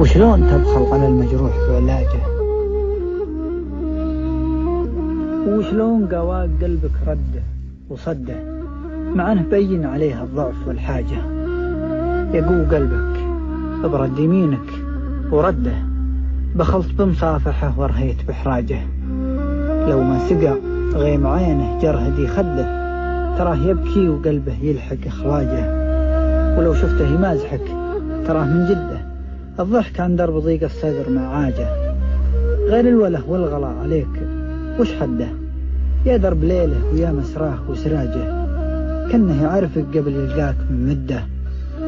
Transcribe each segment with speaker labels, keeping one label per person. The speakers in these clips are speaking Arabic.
Speaker 1: وشلون تبخل على المجروح بعلاجه، وشلون قواك قلبك رده وصده، مع انه بين عليها الضعف والحاجة. يقوى قلبك برد يمينك ورده، بخلت بمصافحه ورهيت بحراجه. لو ما سقى غيم عينه جرهدي خده، تراه يبكي وقلبه يلحق اخراجه. ولو شفته يمازحك تراه من جده، الضحك عن درب ضيق الصدر ما عاجه. غير الوله والغلا عليك وش حده، يا درب ليله ويا مسراه وسراجه. كنه يعرفك قبل يلقاك من مده،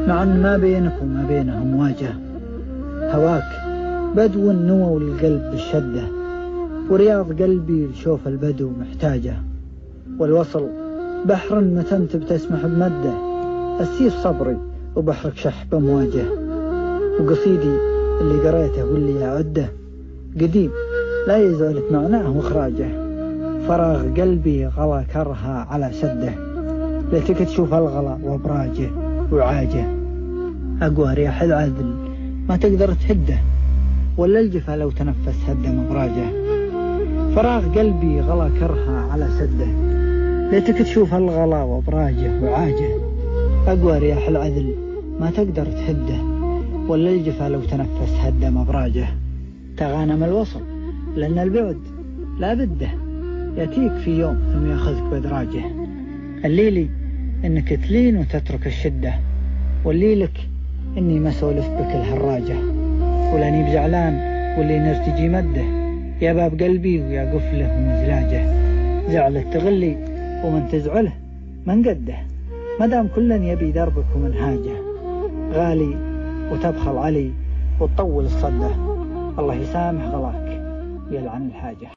Speaker 1: مع ان ما بينك وما بينه مواجه. هواك بدو النوى والقلب بالشده، ورياض قلبي لشوف البدو محتاجه. والوصل بحر متى انت بتسمح بمده، السير صبري وبحرك شح بمواجه. وقصيدي اللي قريته واللي أعده قديم لا يزعلك معناه واخراجه. فراغ قلبي غلا كرها على سده، ليتك تشوف الغلا وابراجه وعاجه. أقوى رياح العدل ما تقدر تهده، ولا الجفا لو تنفس هده مبراجه. فراغ قلبي غلا كرها على سده، ليتك تشوف الغلا وابراجه وعاجه. أقوى رياح العدل ما تقدر تهده، ولا الجفا لو تنفس هده مبراجه. تغانم الوصل لأن البعد لا بده، يأتيك في يوم ثم يأخذك بدراجه. الليلي إنك تلين وتترك الشدة، والليلك إني ما سولف بك الهراجة. ولاني بزعلان واللي نرتجي مده، يا باب قلبي ويا قفله ومزلاجه. زعلت تغلي ومن تزعله من قده، مدام كلن يبي دربك ومنهاجه. غالي وتبخل علي وتطول الصده، الله يسامح غلاك ويلعن الحاجة.